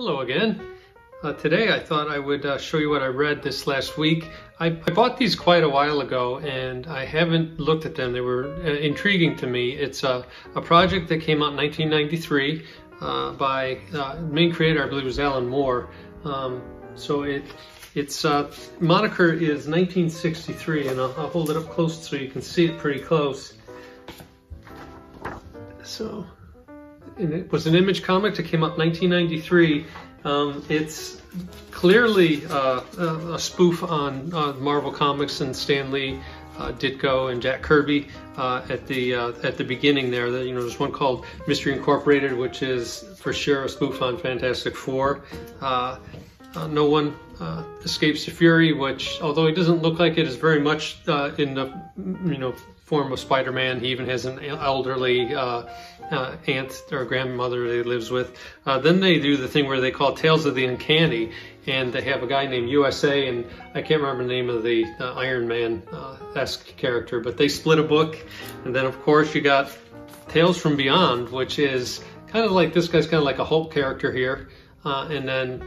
Hello again. Today I thought I would show you what I read this last week. I bought these quite a while ago and I haven't looked at them. They were intriguing to me. It's a project that came out in 1993 by main creator, I believe, was Alan Moore. Its moniker is 1963, and I'll hold it up close so you can see it pretty close. So, and it was an Image comic that came out in 1993. It's clearly a spoof on Marvel Comics and Stan Lee, Ditko, and Jack Kirby at the beginning there. There's one called Mystery Incorporated, which is for sure a spoof on Fantastic Four. No One Escapes the Fury, which, although he doesn't look like it, is very much in the form of Spider-Man. He even has an elderly aunt or grandmother that he lives with. Then they do the thing where they call Tales of the Uncanny, and they have a guy named USA, and I can't remember the name of the Iron Man-esque character, but they split a book. And then of course you got Tales from Beyond, which is kind of like, this guy's kind of like a Hulk character here, and then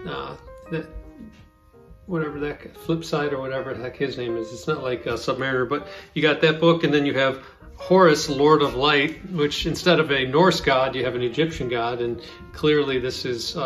whatever that flip side or whatever the heck his name is. It's not like Submariner, but you got that book, and then you have Horus, Lord of Light, which instead of a Norse god, you have an Egyptian god, and clearly this is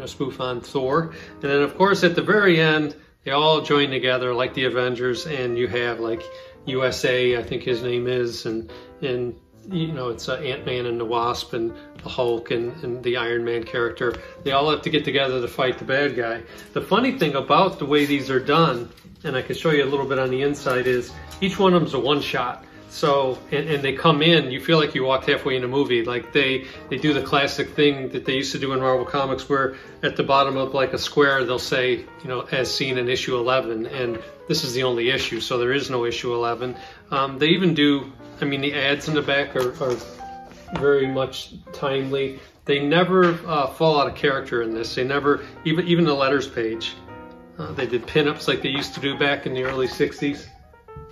spoof on Thor. And then of course at the very end, they all join together like the Avengers, and you have like USA, I think his name is, and it's Ant-Man and the Wasp and the Hulk and the Iron Man character. They all have to get together to fight the bad guy. The funny thing about the way these are done, and I can show you a little bit on the inside, is each one of them's a one-shot. So, and they come in, you feel like you walked halfway in a movie. Like they do the classic thing that they used to do in Marvel Comics, where at the bottom of like a square, they'll say, as seen in issue 11, and this is the only issue, so there is no issue 11. They even do, the ads in the back are very much timely. They never fall out of character in this. They never, even the letters page, they did pinups like they used to do back in the early 60s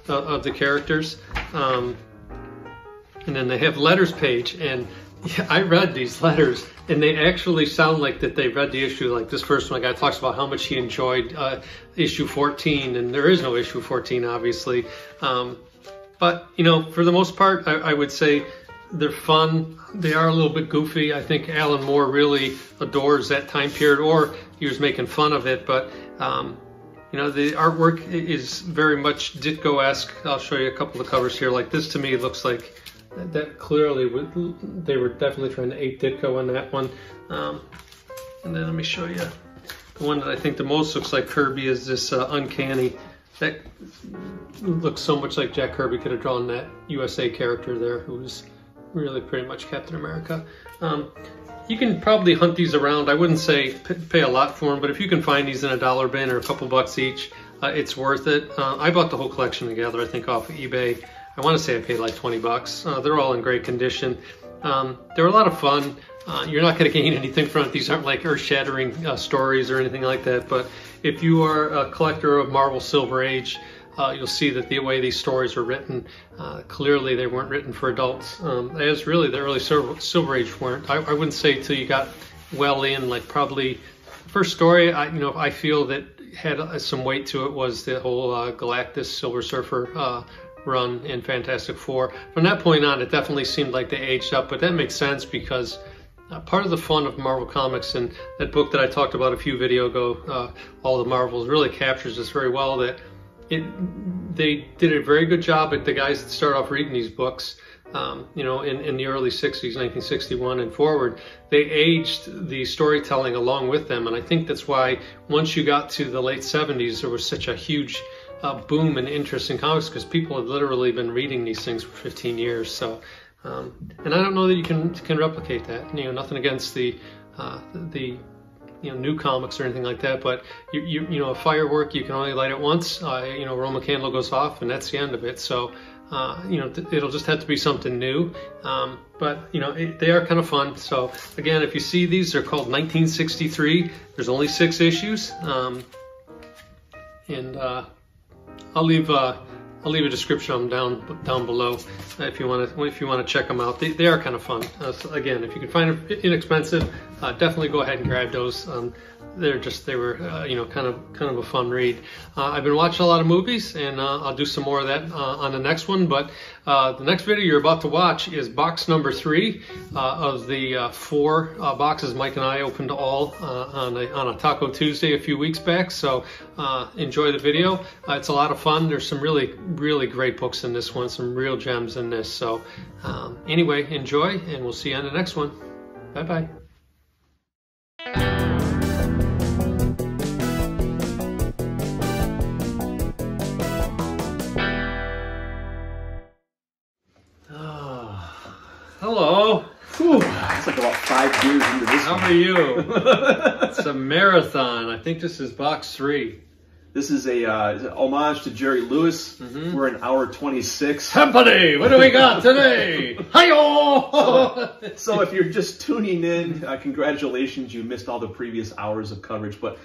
of the characters. And then they have letters page, and yeah, I read these letters, and they actually sound like that they read the issue. Like this first one, a guy talks about how much he enjoyed issue 14, and there is no issue 14, obviously. But, for the most part, I would say they're fun. They are a little bit goofy. I think Alan Moore really adores that time period, or he was making fun of it. But, the artwork is very much Ditko-esque. I'll show you a couple of covers here. Like this, to me, looks like that clearly they were definitely trying to ape Ditko on that one. And then let me show you the one that I think the most looks like Kirby is this Uncanny. That looks so much like Jack Kirby could have drawn that USA character there, who's really pretty much Captain America. You can probably hunt these around. I wouldn't say pay a lot for them, but if you can find these in a $1 bin or a couple bucks each, it's worth it. I bought the whole collection together, I think, off of eBay. I want to say I paid like 20 bucks. They're all in great condition. They're a lot of fun. You're not going to gain anything from it. These aren't like earth-shattering stories or anything like that, but if you are a collector of Marvel Silver Age, you'll see that the way these stories were written, clearly they weren't written for adults, as really the early Silver Age weren't. I wouldn't say till you got well in, like probably the first story I feel that had some weight to it was the whole Galactus Silver Surfer run in Fantastic Four. From that point on, it definitely seemed like they aged up, but that makes sense because part of the fun of Marvel Comics, and that book that I talked about a few videos ago, All the Marvels, really captures this very well, that they did a very good job at the guys that start off reading these books, in the early 60s, 1961 and forward. They aged the storytelling along with them, and I think that's why once you got to the late 70s, there was such a huge boom and interest in comics, because people had literally been reading these things for 15 years. So, and I don't know that you can replicate that. Nothing against the new comics or anything like that, but a firework, you can only light it once. Roman candle goes off, and that's the end of it. So, it'll just have to be something new. But they are kind of fun. So again, if you see these, they're called 1963. There's only 6 issues, and I'll leave I'll leave a description of them down below if you want to check them out. They are kind of fun. So again, if you can find them inexpensive, definitely go ahead and grab those. They were you know, kind of a fun read. I've been watching a lot of movies, and I'll do some more of that on the next one. But the next video you're about to watch is box number 3 of the 4 boxes Mike and I opened all on a Taco Tuesday a few weeks back. So enjoy the video. It's a lot of fun. There's some really great books in this one, some real gems in this. So anyway, enjoy, and we'll see you on the next one. Bye bye. Hello. Whew, it's like about 5 years into this one. How are you? It's a marathon. I think this is box 3. This is a homage to Jerry Lewis. We're in hour 26. Company, what do we got today? Hi-yo! So if you're just tuning in, congratulations, you missed all the previous hours of coverage. But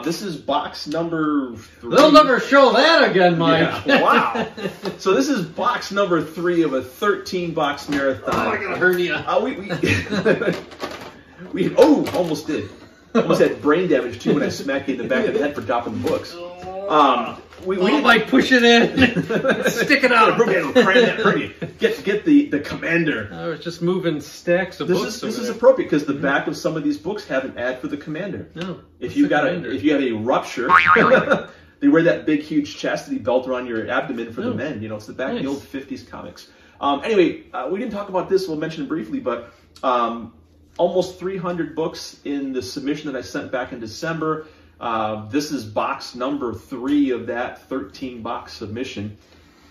this is box number 3. They'll never show that again, Mike. Yeah, wow. So this is box number 3 of a 13-box marathon. Oh, I got a hernia. We almost did. Almost had brain damage too when I smacked you in the back of the head for dropping the books. Mike, push it in. Stick it out. Get the commander. I was just moving stacks of books. This is appropriate because the back of some of these books have an ad for the commander. No. If you have a rupture, they wear that big huge chastity belt around your abdomen for the men. You know, it's the back of the old 50s comics. Anyway, we didn't talk about this. We'll mention it briefly, but almost 300 books in the submission that I sent back in December. This is box number 3 of that 13-box submission.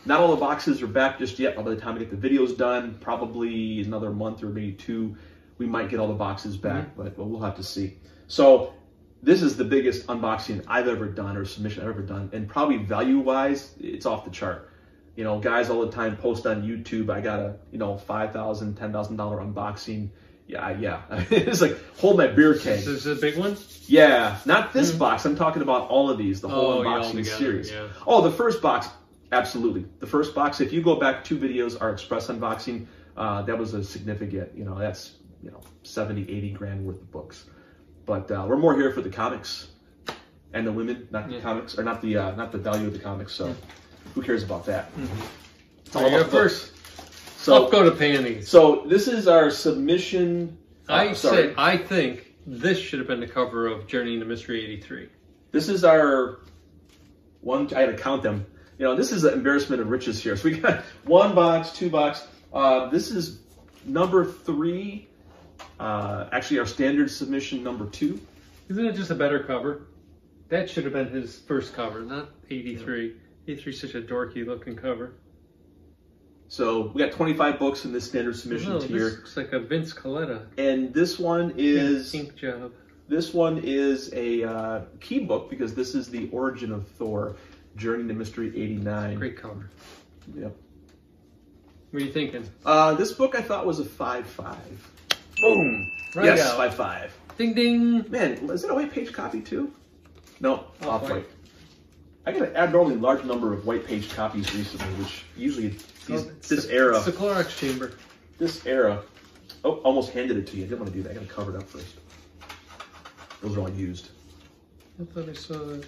Not all the boxes are back just yet. By the time I get the videos done, probably another month or maybe 2, we might get all the boxes back, but we'll have to see. So this is the biggest unboxing I've ever done, or submission I've ever done, and probably value-wise, it's off the chart. You know, guys all the time post on YouTube, I got a $5,000, $10,000 unboxing. Yeah. It's like, hold my beer keg. Is this a big one? Yeah, not this box. I'm talking about all of these, the whole unboxing series. Yeah. Oh, the first box, absolutely. The first box, if you go back 2 videos, our express unboxing, that was a significant, that's, 70, 80 grand worth of books. But we're more here for the comics and the women, not the comics, or not the value of the comics. So who cares about that? All right, first. So go to panties. So this is our submission. I think this should have been the cover of Journey into Mystery 83. This is our one. I had to count them. This is an embarrassment of riches here. So we got 1 box, 2 box. This is number 3. Actually, our standard submission number 2. Isn't it just a better cover? That should have been his first cover, not 83. 83 is such a dorky looking cover. So we got 25 books in this standard submission tier. This looks like a Vince Coletta. And this one is ink job. This one is a key book because this is the origin of Thor, Journey to Mystery 89. Great cover. Yep. What are you thinking? This book I thought was a 5.5. Boom. Right yes, out. 5.5. Ding ding. Man, is it a white page copy too? No, off-white. I got an abnormally large number of white page copies recently, which usually this era. It's the Clorox chamber. This era. Oh, almost handed it to you. I didn't want to do that. I got to cover it up first. Those are all used. I thought I saw that.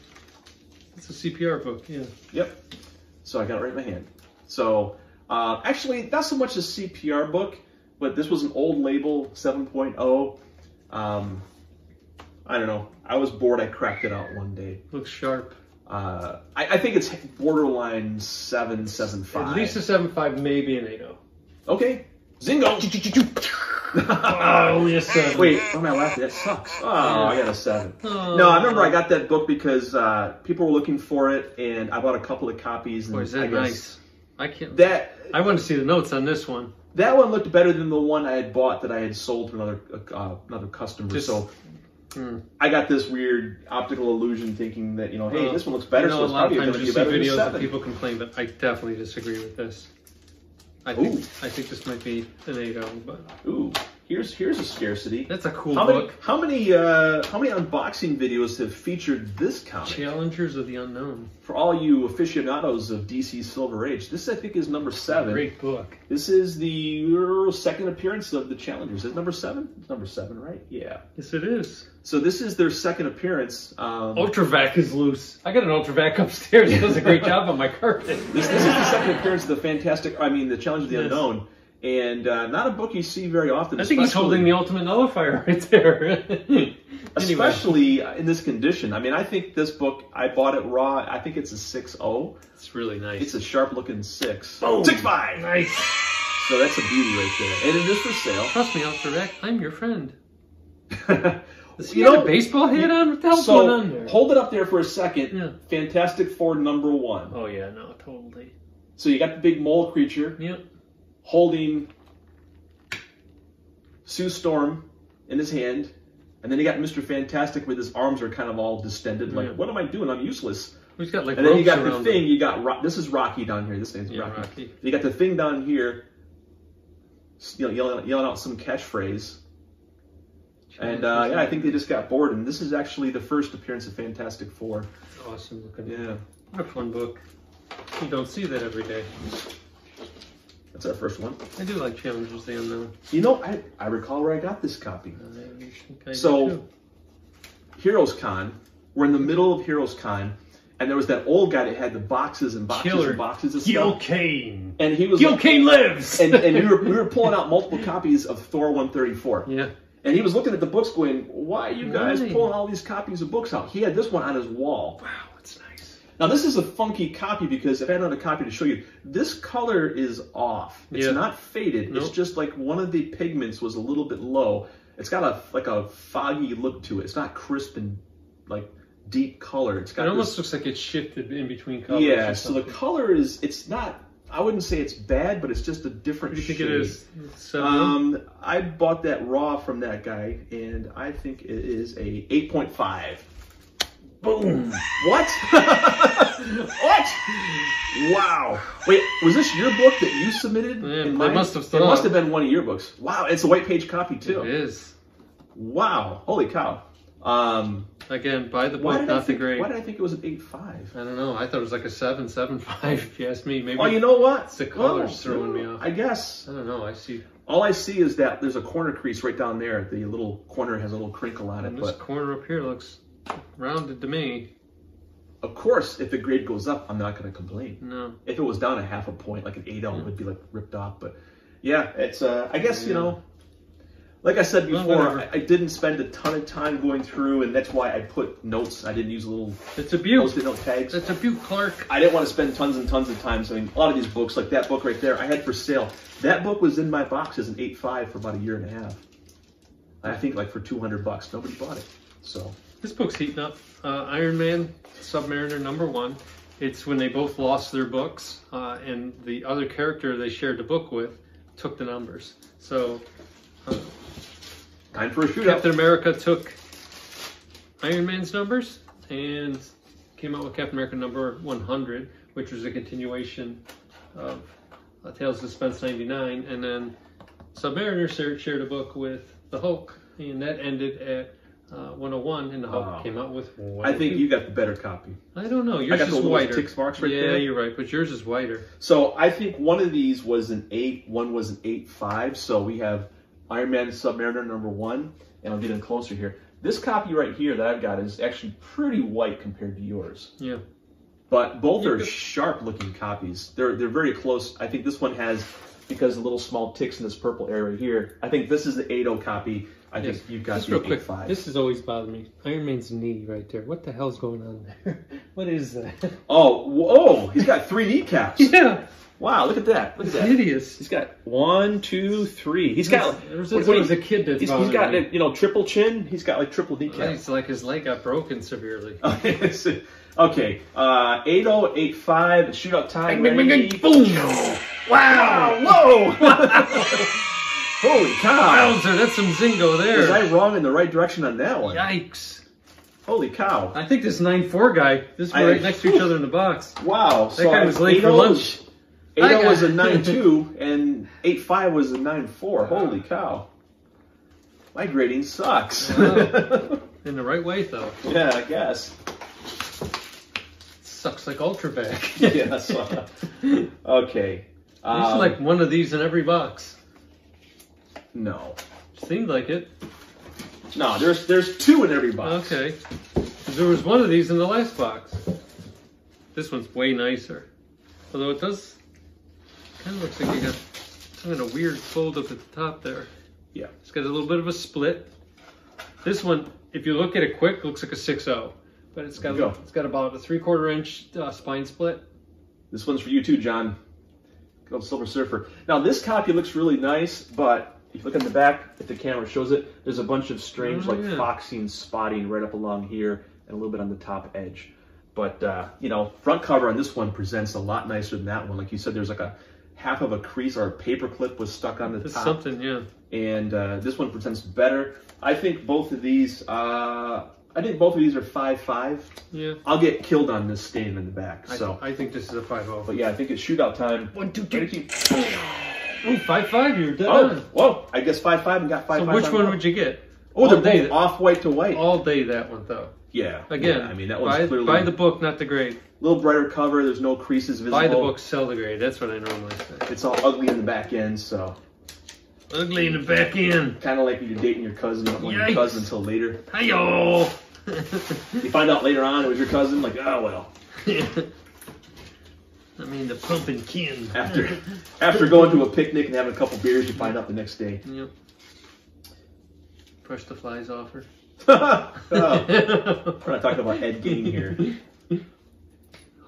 It's a CPR book, yeah. Yep. So I got it right in my hand. So actually, not so much a CPR book, but this was an old label, 7.0. I don't know. I was bored. I cracked it out one day. Looks sharp. I think it's borderline 7.75. At least a 7.5, maybe an 8.0. Okay. Zingo! Oh, yes, 7. Wait, why am I laughing? That sucks. Oh, I got a 7. Oh. No, I remember I got that book because people were looking for it, and I bought a couple of copies. And boy, is that nice. I can't. I want to see the notes on this one. That one looked better than the one I had bought that I had sold to another customer. I got this weird optical illusion thinking that, hey, this one looks better, so it's probably going to be better than 7. People complain, but I definitely disagree with this. I think this might be an 8.0, but... Ooh. Here's a scarcity. That's a cool book. How many unboxing videos have featured this comic? Challengers of the Unknown. For all you aficionados of DC's Silver Age, this I think is number 7. Great book. This is the second appearance of the Challengers. Is it number 7? It's number 7, right? Yeah. Yes, it is. So this is their second appearance. Ultravac is loose. I got an Ultravac upstairs. It does a great job on my carpet. This is the second appearance of the the Challenge of the Unknown. And not a book you see very often. I think he's holding the Ultimate Nullifier right there. Especially in this condition. I mean, I think this book, I bought it raw. I think it's a 6.0. It's really nice. It's a sharp-looking 6. Boom. 6.5! Nice. So that's a beauty right there. And it is for sale. Trust me, Ultravac, I'm your friend. Does he have a baseball hat on? What the hell's going on there? Hold it up there for a second. Yeah. Fantastic Four number 1. Oh, yeah, no, totally. So you got the big mole creature. Yep. Holding Sue Storm in his hand, and then you got Mr. Fantastic with his arms are kind of all distended, like, what am I doing? I'm useless. He's got like and then you got the Thing, him. You got, this is Rocky down here, this name's Rocky. You got the Thing down here, yelling out some catchphrase. And yeah, I think they just got bored, and this is actually the first appearance of Fantastic Four. It's awesome looking. Yeah. What a fun book. You don't see that every day. That's our first one. I do like Challengers of the Unknown. You know, I recall where I got this copy. I so, Heroes Con, we're in the middle of Heroes Con, and there was that old guy that had the boxes and boxes and boxes of stuff. Gil Kane. And he was Gil Kane lives! and we were pulling out multiple copies of Thor 134. Yeah. And he was looking at the books going, why are you guys pulling all these copies of books out? He had this one on his wall. Wow, that's nice. Now, this is a funky copy because if I had another copy to show you, this color is off. It's not faded. Nope. It's just like one of the pigments was a little bit low. It's got a foggy look to it. It's not crisp and like deep color. It's got it almost looks like it's shifted in between colors. Yeah, so the color is, it's not, I wouldn't say it's bad, but it's just a different shade. What do you think it is? I bought that raw from that guy, and I think it is a 8.5. Boom! What? What? Wow! Wait, was this your book that you submitted? Yeah, it must have It must have been one of your books. Wow, it's a white page copy too. It is. Wow! Holy cow! Again, buy the book, not the grade. Why did I think it was an 8.5? I don't know. I thought it was like a 7.5. If you ask me, maybe. Oh, you know what? It's the colors throwing me off. I guess. I don't know. I see. All I see is that there's a corner crease right down there. The little corner has a little crinkle on it. And this corner up here looks rounded to me. Of course, if the grade goes up, I'm not going to complain. No. If it was down a half a point, like an 8L, it would be like ripped off. But yeah, it's I guess you know. Like I said before, I didn't spend a ton of time going through, and that's why I put notes. I didn't use little Post-it note tags. It's a Butte Clark. I didn't want to spend tons and tons of time. So I mean, a lot of these books, like that book right there, I had for sale. That book was in my box as an 8.5 for about a year and a half. I think like for $200. Nobody bought it. So this book's heating up. Iron Man Submariner #1. It's when they both lost their books, and the other character they shared the book with took the numbers. So. Time for a shootout. Captain America took Iron Man's numbers and came out with Captain America #100, which was a continuation of Tales of Suspense 99, and then Submariner shared a book with the Hulk, and that ended at 101, and the Hulk came out with 102. I think you got the better copy. I don't know. Yours is whiter. Tick marks right there. Yeah, you're right, but yours is whiter. So I think one of these was an 8, one was an 8.5. So we have Iron Man Submariner #1, and I'll get in closer here. This copy right here that I've got is actually pretty white compared to yours. Yeah. But both are sharp-looking copies. They're very close. I think this one has, because of little small ticks in this purple area here, I think this is the 8.0 copy. I think you've got the 8.5. This has always bothered me. Iron Man's knee right there. What the hell's going on there? What is that? Oh, whoa! He's got 3 kneecaps. Yeah. Wow, look at that. Look at that. Hideous. He's got 1, 2, 3. He's got. When he was a kid, he's got triple chin. He's got like triple kneecaps. It's like his leg got broken severely. Okay, 8.0, 8.5, shootout time. Boom! Wow! Whoa! Holy cow! Wowzer, that's some zingo there. Was I wrong in the right direction on that one? Yikes! Holy cow! I think this 9.4 guy. This is right next to each other in the box. Wow! That guy was late for lunch. 8.0 was a 9.2 and 8.5 was a 9.4. Holy cow! My grading sucks. In the right way, though. Yeah, I guess. Sucks like Ultra Back. Yes. Okay. There's like one of these in every box. No. Seemed like it. No, there's 2 in every box. Okay. There was one of these in the last box. This one's way nicer. Although it does kind of looks like you got kind of a weird fold up at the top there. Yeah. It's got a little bit of a split. This one, if you look at it quick, looks like a 6.0. But it's got about a 3/4 inch spine split. This one's for you too, John. Good old Silver Surfer. Now this copy looks really nice, but if you look on the back, if the camera shows it, there's a bunch of strange foxing spotting right up along here and a little bit on the top edge. But you know, front cover on this one presents a lot nicer than that one. Like you said, there's like a half of a crease or a paper clip was stuck on the top. Something, yeah. And this one presents better. I think both of these. I think both of these are 5.5. Yeah. I'll get killed on this stain in the back. So I think this is a 5.0. But yeah, I think it's shootout time. 1, 2, 3. Ooh, 5.5. You're dead on. Whoa! I guess 5.5 and got 5.5. So which one would you get? Oh, they're both off-white to white. All day that one though. Yeah. Again, I mean that one's clearly buy the book, not the grade. A little brighter cover. There's no creases visible. Buy the book, sell the grade. That's what I normally say. It's all ugly in the back end, so. Ugly in the back end. Kind of like when you're dating your cousin, you don't want your cousin until later. Hi-yo! You find out later on it was your cousin, like, oh well. I mean the pumpkin. After going to a picnic and having a couple beers, you find out the next day. Yep. Brush the flies off her. We're not talking about Ed Gein here.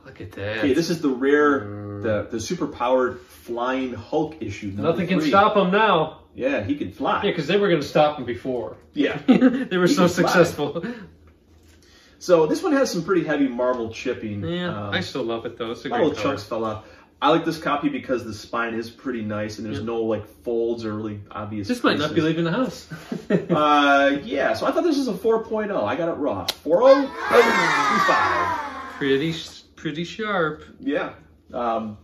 Look at that. Okay, this is the rare, the super powered flying Hulk issue. Nothing can stop him now. Yeah, he can fly. Yeah, because they were going to stop him before. Yeah. They were so successful. So this one has some pretty heavy marble chipping. Yeah, I still love it though. It's a great little color. chunks fell off. I like this copy because the spine is pretty nice and there's no like folds or really obvious This creases. might not be leaving the house. Yeah, so I thought this was a 4.0. I got it raw. 4.0. Pretty sharp. Yeah.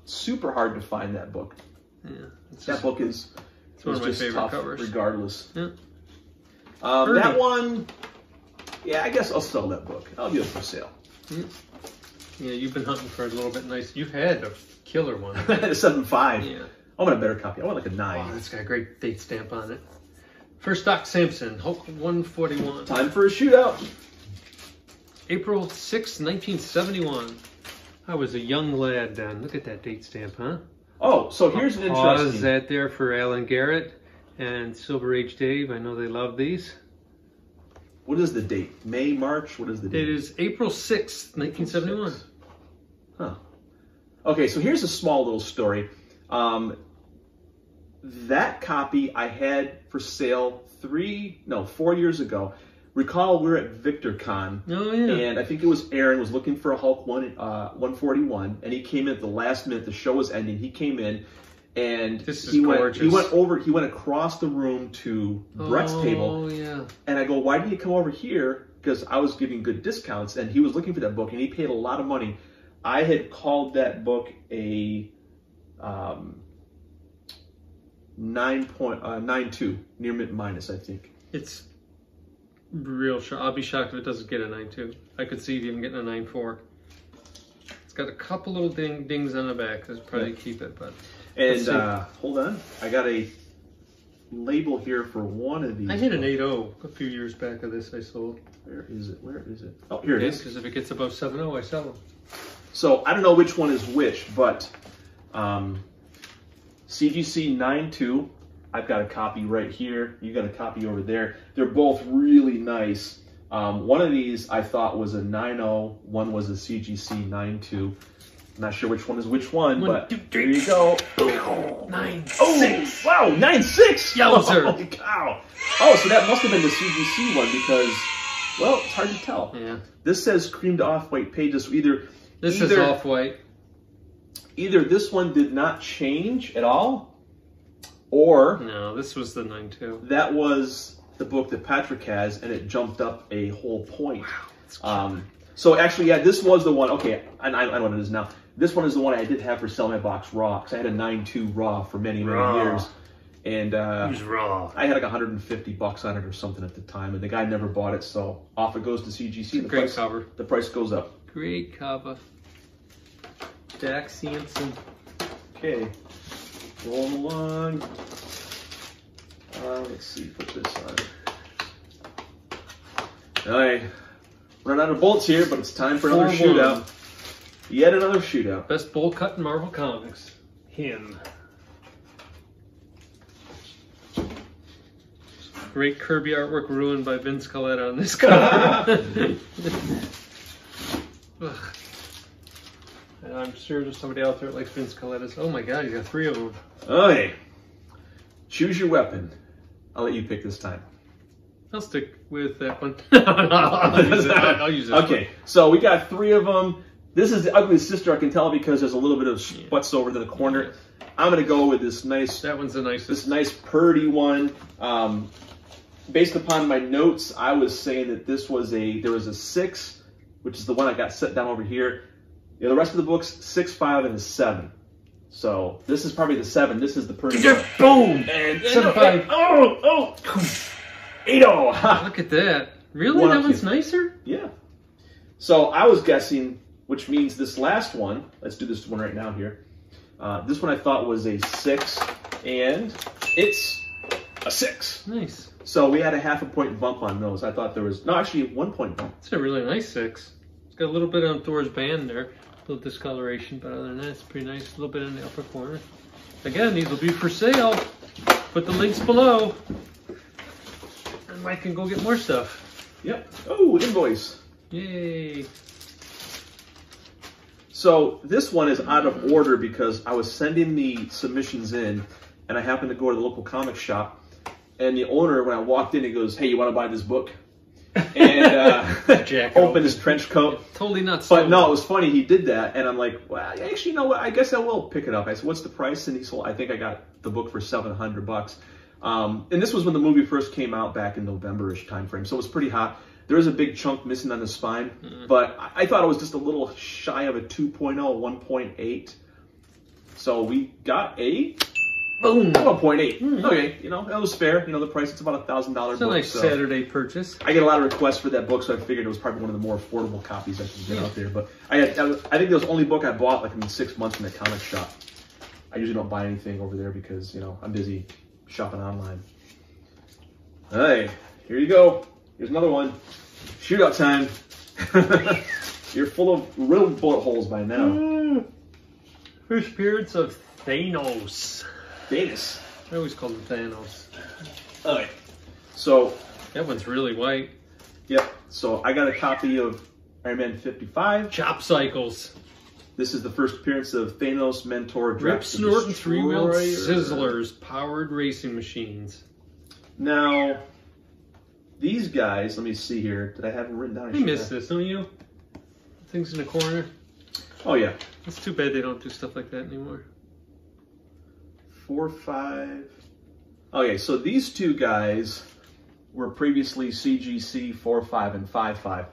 Super hard to find that book. Yeah. That book is one of my favorite tough covers. Regardless. Yeah. That one, yeah, I guess I'll sell that book. I'll give it for sale. Yeah, you've been hunting for a little bit nice. You had a killer one. A 7.5. Yeah. I want a better copy. I want like a 9. Oh, it's got a great date stamp on it. First Doc Samson, Hulk 141. Time for a shootout. April 6, 1971. I was a young lad then. Look at that date stamp, huh? Oh, so here's an interesting... Pause that there for Alan Garrett and Silver Age Dave. I know they love these. What is the date? May, March? What is the date? It is April 6th, 1971. Huh. Okay, so here's a small little story. That copy I had for sale 4 years ago. Recall we were at VictorCon. Oh, yeah. And I think it was Aaron was looking for a Hulk 141, and he came in at the last minute. The show was ending. He came in, and he went across the room to Brett's table. Oh, yeah. And I go, why did he come over here? Because I was giving good discounts, and he was looking for that book, and he paid a lot of money. I had called that book a 9.92, near mid minus, I think. It's real sharp. I'll be shocked if it doesn't get a 9.2. I could see him getting a 9.4. It's got a couple little dings on the back. That's probably keep it, but. And hold on, I got a label here for one of these. I hit an 8.0 a few years back of this I sold. Where is it? Where is it? Oh, here it is. Because if it gets above 7.0, I sell them. So I don't know which one is which, but CGC 9.2. I've got a copy right here. You got a copy over there. They're both really nice. One of these I thought was a 9.0. One was a CGC 9.2. I'm not sure which one is which one, but here you go. 9.6. Oh, wow, 9.6. Yowzer. Holy cow. Oh, so that must have been the CGC one because, well, it's hard to tell. Yeah. This says creamed off-white pages. So this is off-white. Either this one did not change at all, or no, this was the 9.2. That was the book that Patrick has, and it jumped up a whole point. Wow. So actually, yeah, this was the one. Okay, I know what it is now. This one is the one I did have for Sell My Box Raw, because I had a 9.2 Raw for many years. And it was raw. I had like $150 on it or something at the time, and the guy never bought it, so off it goes to CGC. Great cover. The price goes up. Great cover. Jack Sampson. Okay, rolling along. Let's see, put this on. All right, running out of bolts here, but it's time for another shootout. Yet another shootout. Best bolt cut in Marvel Comics. Him. Great Kirby artwork ruined by Vince Colletta on this cover. And I'm sure there's somebody out there that likes Vince Coletta's. Oh my god, you got 3 of them. Okay. Choose your weapon. I'll let you pick this time. I'll stick with that one. I'll use it. Okay, so we got 3 of them. This is the ugly sister, I can tell, because there's a little bit of spots over to the corner. I'm going to go with this nice... That one's the nicest. This nice purdy one. Based upon my notes, I was saying that this was there was a 6, which is the one I got set down over here. You know, the rest of the books, 6, 5, and a 7. So this is probably the 7. This is the purdy one. Boom! And 7, 5. Oh! 8-0! Look at that. Really? That one's nicer? Yeah. So I was guessing, which means this last one, let's do this one right now here. This one I thought was a 6, and it's a 6. Nice. So we had a ½ point bump on those. I thought there was, no, actually 1 point bump. It's a really nice 6. It's got a little bit on Thor's band there. A little discoloration, but other than that, it's pretty nice. A little bit in the upper corner. Again, these will be for sale. Put the links below. And Mike can go get more stuff. Yep. Oh, invoice. Yay. So this one is out of order because I was sending the submissions in, and I happened to go to the local comic shop, and the owner, when I walked in, he goes, "Hey, you want to buy this book?" And opened his trench coat. Totally not so. But no, it was funny. He did that, and I'm like, well, actually, you know what? I guess I will pick it up. I said, "What's the price?" And he said, "I think I got the book for $700." And this was when the movie first came out back in November-ish time frame, so it was pretty hot. There is a big chunk missing on the spine, but I thought it was just a little shy of a 2.0, 1.8. So we got a boom, 1.8. Okay, you know, that was fair. You know, the price, it's about $1,000 book. It's a nice Saturday purchase. I get a lot of requests for that book, so I figured it was probably one of the more affordable copies I could get out there. But I think that was the only book I bought like in 6 months from the comic shop. I usually don't buy anything over there because, you know, I'm busy shopping online. All right, here you go. Here's another one. Shootout time. You're full of real bullet holes by now. First appearance of Thanos. Thanos. I always call him Thanos. Okay. So. That one's really white. Yep. So I got a copy of Iron Man 55. Chop Cycles. This is the first appearance of Thanos, Mentor, Rip Snorting 3-wheeled Sizzlers, powered racing machines. Now, these guys, let me see here. Did I have them written down? I missed this, don't you? Things in the corner. Oh, yeah. It's too bad they don't do stuff like that anymore. 4, 5. Okay, so these two guys were previously CGC 4, 5, and 5, 5.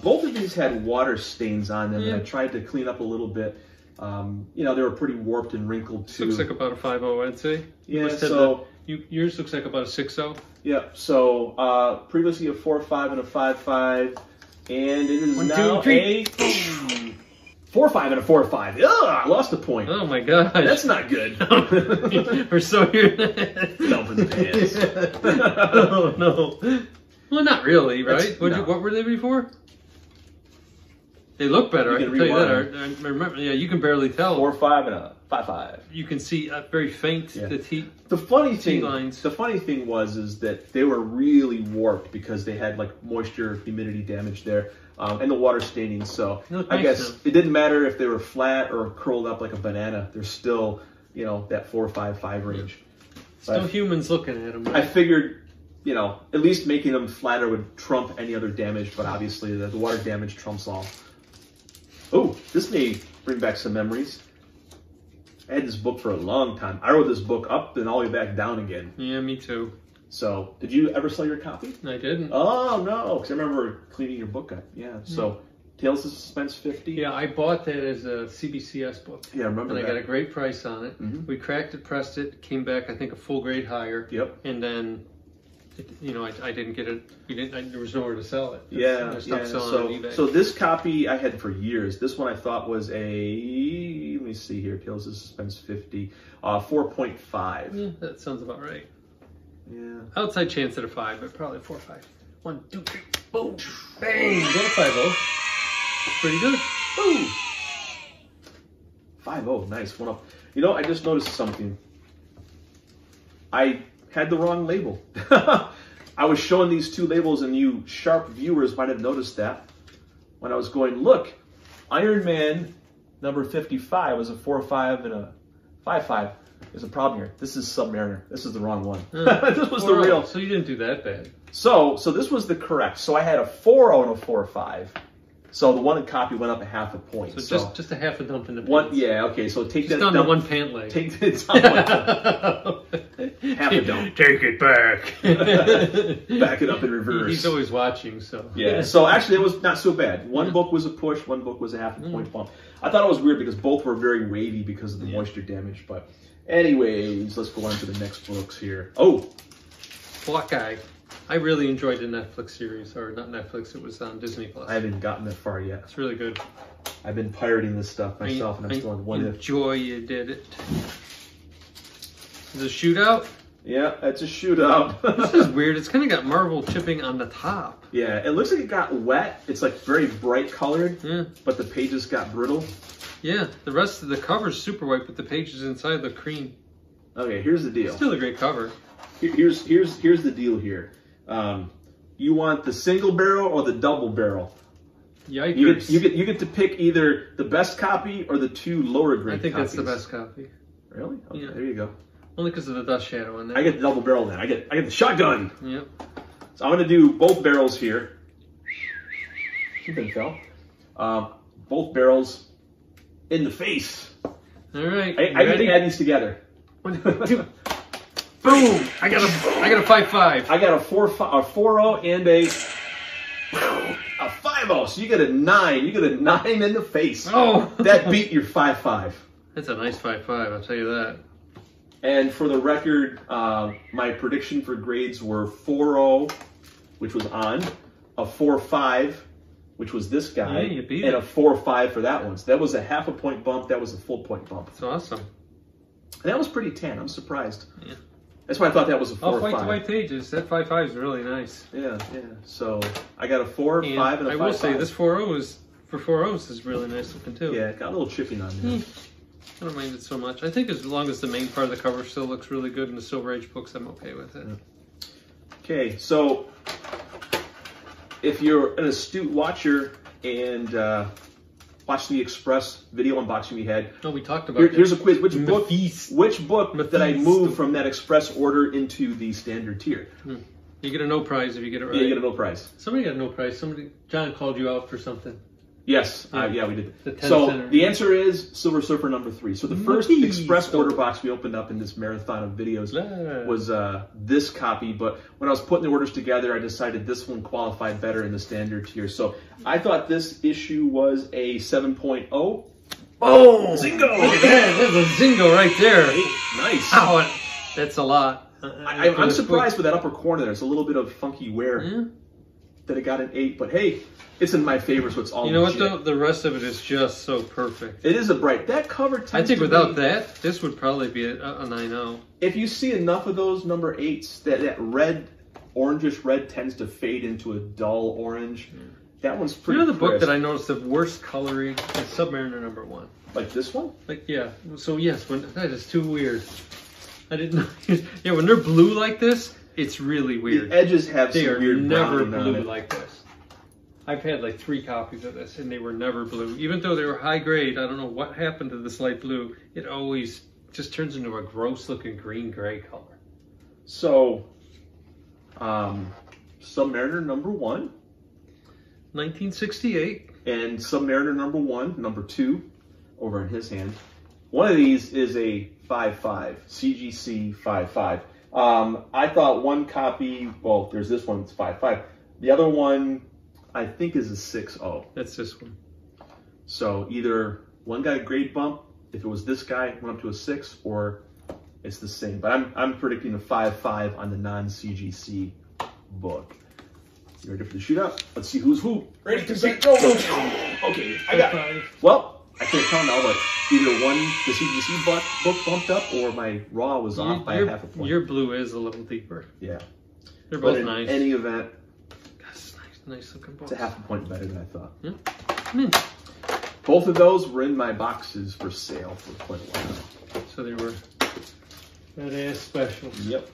Both of these had water stains on them, and I tried to clean up a little bit. You know, they were pretty warped and wrinkled too. Looks like about a 5.0, I'd say. Yeah, so... yours looks like about a 6.0. Yeah, so previously a 4, 5, and a 5, 5. And it is now a 4, 5, and a 4, 5. Ugh, I lost a point. Oh my god. That's not good. We're so here. Dumping pants. Oh no. Well, not really, right? What were they before? They look better, I can tell you that. I remember, yeah, you can barely tell. 4, 5, and a 5, 5. You can see very faint the funny thing was that they were really warped because they had like moisture, humidity damage there, and the water staining. So I guess it didn't matter if they were flat or curled up like a banana. They're still, you know, that 4, 5, 5 range. Still humans looking at them. Right? I figured, you know, at least making them flatter would trump any other damage, but obviously the water damage trumps all. Oh, this may bring back some memories. I had this book for a long time. I wrote this book up and all the way back down again. Yeah, me too. So, did you ever sell your copy? I didn't. Oh, no, because I remember cleaning your book up. Yeah, so Tales of Suspense 50. Yeah, I bought that as a CBCS book. Yeah, I remember and that. I got a great price on it. We cracked it, pressed it, came back, I think, a full grade higher. Yep. And then, you know, I didn't get it. There was nowhere to sell it. Yeah, I stopped selling so, on eBay. so this copy I had for years. This one I thought was a, let me see here, Tales of Suspense 50, 4.5. Yeah, that sounds about right. Yeah. Outside chance at a 5, but probably 4 or 5. 1, 2, 3, boom, bang, got a 5-0. Pretty good. Boom. 5-0, nice, one up. You know, I just noticed something. I had the wrong label. I was showing these two labels, and you sharp viewers might have noticed that when I was going, look, Iron Man number 55 was a 4.5 and a 5.5. There's a problem here. This is Submariner. This is the wrong one. This was the real. So you didn't do that bad. So this was the correct. So I had a 4.0 and a 4.5. So the one copy went up a half a point. So just a half a dump in the pants. One, yeah, okay. So take that down dump, to one pant leg. Take it down half a dump. Take it back. Back it up in reverse. He's always watching, so. Yeah. So actually, it was not so bad. One book was a push. One book was a half a point bump. I thought it was weird because both were very wavy because of the moisture damage. But anyways, let's go on to the next books here. Oh, Hawkeye. I really enjoyed the Netflix series, or not Netflix, it was on Disney Plus. I haven't gotten that far yet. It's really good. I've been pirating this stuff myself, and I'm still on one. Enjoy you did it. Is it a shootout? Yeah, it's a shootout. This is weird. It's kind of got Marvel chipping on the top. Yeah, it looks like it got wet. It's like very bright colored, Yeah. but the pages got brittle. Yeah, the rest of the cover's super white, but the pages inside look cream. Okay, here's the deal. Still a great cover. Here's the deal here. You want the single barrel or the double barrel? Yikers. You get to pick either the best copy or the two lower grade I think copies. that's the best copy. Really? Okay, Yeah. there you go. Only because of the dust shadow in there. I get the double barrel then. I get the shotgun. Yep. So I'm gonna do both barrels here. Something fell. Both barrels in the face. All right. I need to add these together. 1, 2. Boom! I got a 5.5. I got a 4.0 and a 5.0. So you get a 9. You get a 9 in the face. Oh! That beat your 5.5. That's a nice 5.5, I'll tell you that. And for the record, my prediction for grades were 4.0, which was on, a 4.5, which was this guy, Yeah, you beat and it. a 4.5 for that one. So that was a half a point bump. That was a full point bump. That's awesome. And that was pretty tan. I'm surprised. Yeah. That's why I thought that was a 4 or White 5. to white pages. That 5.5 is really nice. Yeah, yeah. So I got a 4, 5, and a 5.5. I will say this 4.0 is, for 4.0s, is really nice looking too. Yeah, it got a little chipping on there. I don't mind it so much. I think as long as the main part of the cover still looks really good in the Silver Age books, I'm okay with it. Okay, so if you're an astute watcher and watched the Express video unboxing we had, Oh, we talked about here's a quiz. Which book Mephisto. did I move from that Express order into the standard tier? You get a no prize if you get it right. Yeah, you get a no prize. Somebody got a no prize. John called you out for something. Yes, yeah, we did. The 10 So center. the answer is Silver Surfer number 3. So the first Mephisto. Express order box we opened up in this marathon of videos was this copy. But when I was putting the orders together, I decided this one qualified better in the standard tier. So I thought this issue was a 7.0. Oh, Zingo! Look at that. There's a Zingo right there. Nice. Ow, that's a lot. I'm surprised with that upper corner there. It's a little bit of funky wear that it got an 8. But hey, it's in my favor, so it's all You know legit. what though? The rest of it is just so perfect. It is a bright. That cover tends I think to without be, that, this would probably be a 9.0. if you see enough of those number 8s, that red, orangish red tends to fade into a dull orange. That one's pretty You know the book crisp. that I noticed the worst coloring is Submariner number 1. Like this one? Like, yeah. So yes, that is too weird. I didn't know. Yeah, when they're blue like this, it's really weird. The edges have They some are weird never browning on blue it. like this. I've had like 3 copies of this, and they were never blue. Even though they were high grade, I don't know what happened to this light blue. It always just turns into a gross-looking green-gray color. So, Submariner number 1 1968. and Submariner number 1, number 2, over in his hand. One of these is a 5.5, CGC 5.5. I thought one copy, well, there's this one, it's 5.5. The other one, I think is a 6-0. That's this one. So either one got a grade bump, if it was this guy, went up to a 6, or it's the same. But I'm predicting a 5-5 on the non-CGC book. You ready for the shootout? Let's see who's who. Ready to set, go! Okay, I got it. Well, I can't tell now, but either one, the CGC book bumped up, or my raw was off by half a point. Your blue is a little deeper. Yeah. They're both nice. In any event, that's nice looking box. It's a half a point better than I thought. Yeah. Both of those were in my boxes for sale for quite a while. So they were badass specials. Yep.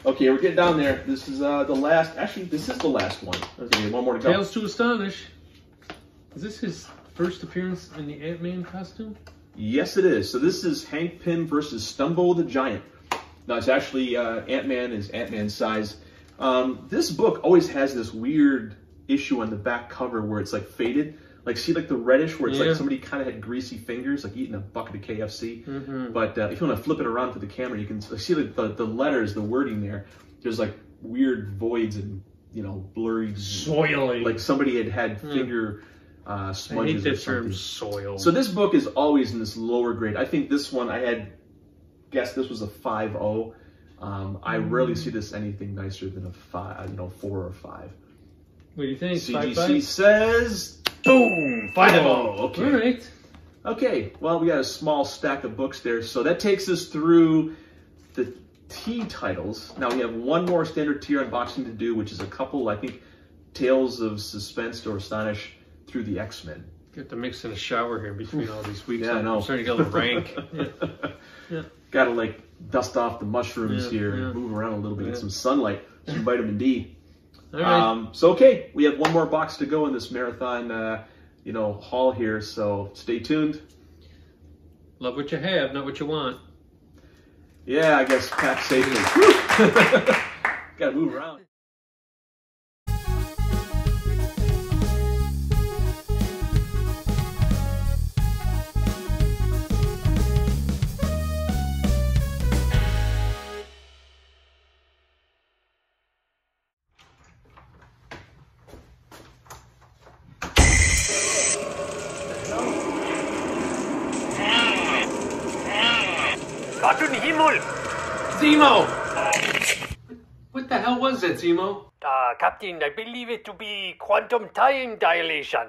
Okay, we're getting down there. This is the last. Actually, this is the last one. Okay, one more to go. Tales to Astonish. Is this his first appearance in the Ant-Man costume? Yes, it is. So this is Hank Pym versus Stumbo the Giant. Now, it's actually Ant-Man is Ant-Man size. This book always has this weird issue on the back cover where it's like faded. Like, see, like the reddish where it's like somebody kind of had greasy fingers, like eating a bucket of KFC. But if you want to flip it around for the camera, you can see the letters, the wording there. There's like weird voids and, you know, blurry. Soiling. Like somebody had finger smudges I hate or that something. term, soil. So this book is always in this lower grade. I think this one, I had guessed this was a 5-0. I rarely see this anything nicer than a 4 or 5. What do you think? CGC says, boom, 5-0. Okay. All right. Okay. Well, we got a small stack of books there, so that takes us through the T titles. Now we have one more standard tier unboxing to do, which is a couple, I think, Tales of Suspense or Astonish through the X-Men. Get to mix in a shower here between all these weeks. Yeah, I know. I'm starting to get a little rank. Yeah. Got to like dust off the mushrooms here and move around a little bit, get some sunlight, some vitamin D. All right. So okay, we have one more box to go in this marathon, haul here. So stay tuned. Love what you have, not what you want. Yeah, I guess pack safely. Got to move around. Zemo! What the hell was that, Zemo? Captain, I believe it to be quantum time dilation.